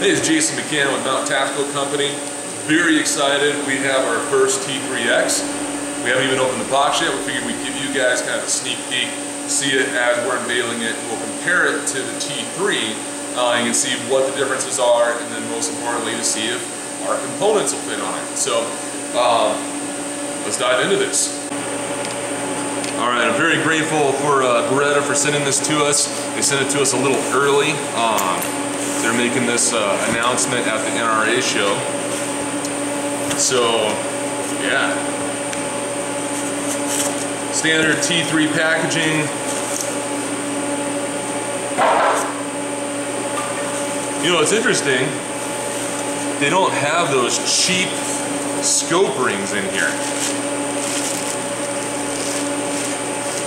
My name is Jason McCann with Mount Tactical Company. Very excited. We have our first T3X. We haven't even opened the box yet. We figured we'd give you guys kind of a sneak peek, see it as we're unveiling it. We'll compare it to the T3. You can see what the differences are, and then most importantly to see if our components will fit on it. So let's dive into this. All right, I'm very grateful for Beretta for sending this to us. They sent it to us a little early. They're making this announcement at the NRA show. So, yeah. Standard T3 packaging. You know, it's interesting. They don't have those cheap scope rings in here.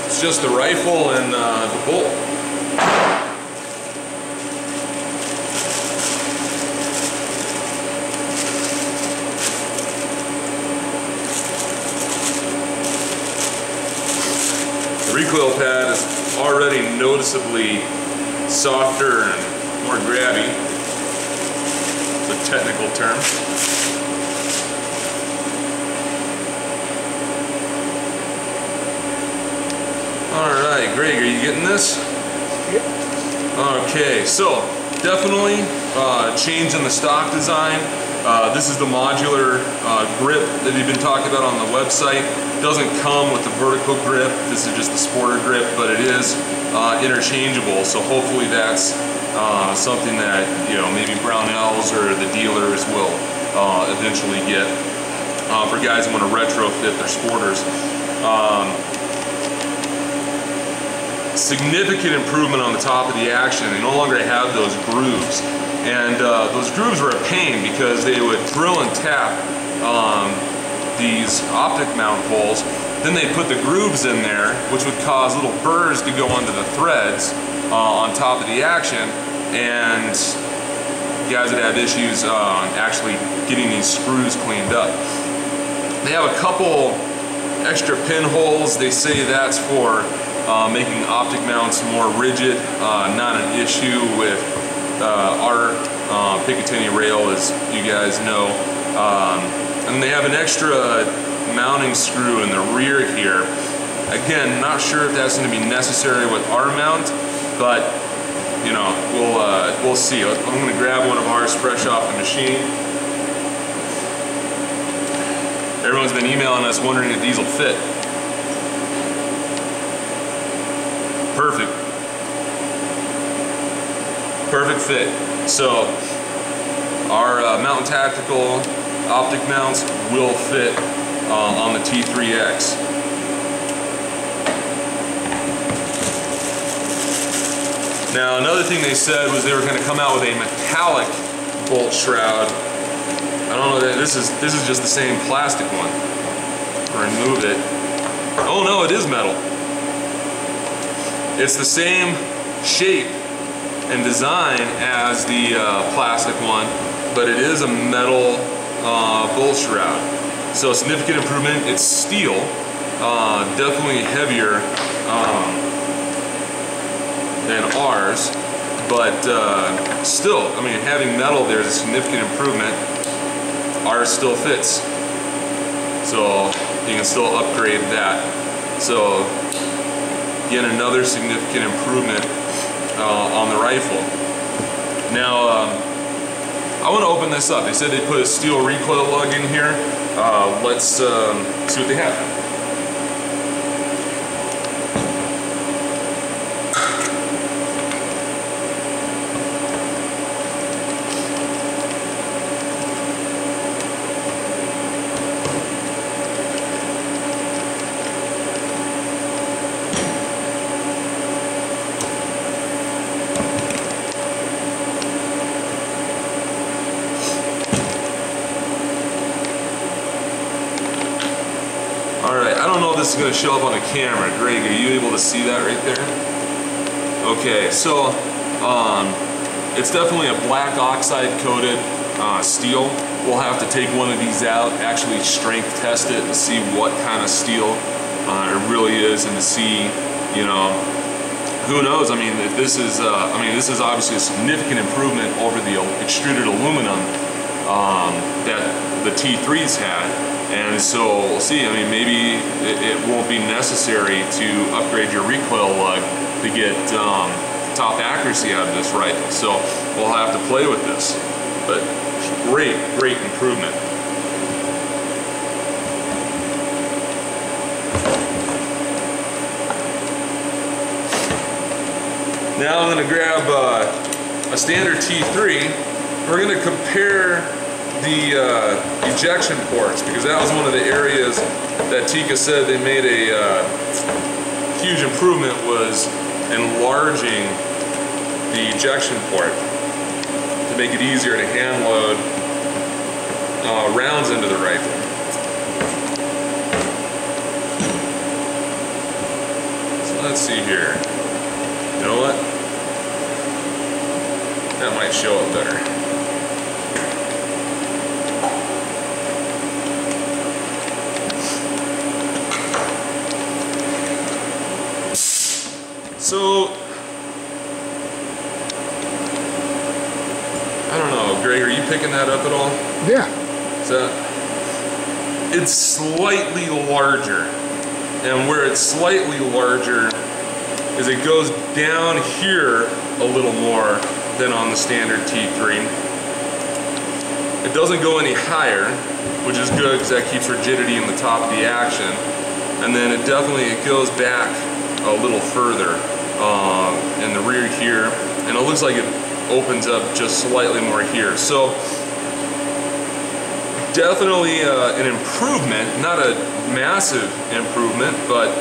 It's just the rifle and the bolt. The recoil pad is already noticeably softer and more grabby. It's a technical term. Alright, Greg, are you getting this? Yep. Okay, so definitely change in the stock design. This is the modular grip that you've been talking about on the website. It doesn't come with the vertical grip. This is just the sporter grip, but it is interchangeable. So hopefully that's something that, you know, maybe Brownells or the dealers will eventually get for guys who want to retrofit their sporters. Significant improvement on the top of the action. They no longer have those grooves, and those grooves were a pain because they would drill and tap these optic mount holes. Then they put the grooves in there, which would cause little burrs to go onto the threads on top of the action, and guys would have issues actually getting these screws cleaned up. They have a couple extra pinholes. They say that's for making optic mounts more rigid, not an issue with our Picatinny rail, as you guys know. And they have an extra mounting screw in the rear here. Again, not sure if that's going to be necessary with our mount, but you know, we'll see. I'm going to grab one of ours fresh off the machine. Everyone's been emailing us wondering if these will fit. Perfect. Perfect fit. So our Mountain Tactical optic mounts will fit on the T3X. Now another thing they said was they were going to come out with a metallic bolt shroud. I don't know, this is just the same plastic one. Remove it. Oh no, it is metal. It's the same shape and design as the plastic one, but it is a metal bolt shroud. So significant improvement. It's steel, definitely heavier than ours, but still, I mean, having metal there is a significant improvement. Ours still fits, so you can still upgrade that. So again, another significant improvement on the rifle. Now, I want to open this up. They said they put a steel recoil lug in here. Let's see what they have. Alright, I don't know if this is going to show up on the camera. Greg, are you able to see that right there? Okay, so it's definitely a black oxide coated steel. We'll have to take one of these out, actually strength test it to see what kind of steel it really is, and to see, you know, who knows? I mean, if this is, this is obviously a significant improvement over the extruded aluminum that the T3s had. And so we'll see. I mean, maybe it won't be necessary to upgrade your recoil lug to get top accuracy out of this rifle. So we'll have to play with this. But great improvement. Now I'm going to grab a standard T3. We're going to compare the ejection ports, because that was one of the areas that Tikka said they made a huge improvement, was enlarging the ejection port to make it easier to hand load rounds into the rifle. So let's see here. You know what? That might show up better. So, I don't know, Greg, are you picking that up at all? Yeah. So, it's slightly larger. And where it's slightly larger is it goes down here a little more than on the standard T3. It doesn't go any higher, which is good because that keeps rigidity in the top of the action. And then it goes back a little further in the rear here, and it looks like it opens up just slightly more here. So definitely an improvement, not a massive improvement, but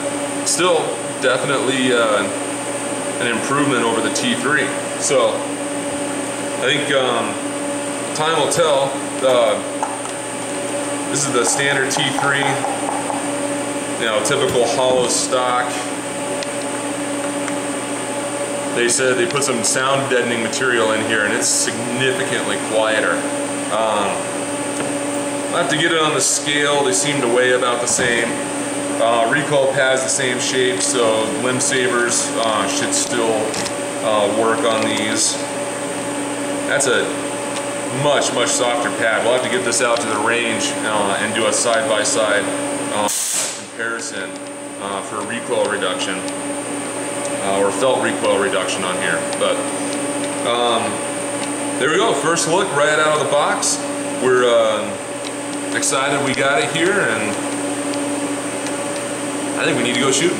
still definitely an improvement over the T3. So I think time will tell. This is the standard T3, you know, typical hollow stock. They said they put some sound deadening material in here, and it's significantly quieter. I'll have to get it on the scale. They seem to weigh about the same. Recoil pad's the same shape, so limb savers should still work on these. That's a much softer pad. We'll have to get this out to the range and do a side-by-side comparison for recoil reduction. Or felt recoil reduction on here. But there we go, first look right out of the box. We're excited we got it here, and I think we need to go shooting.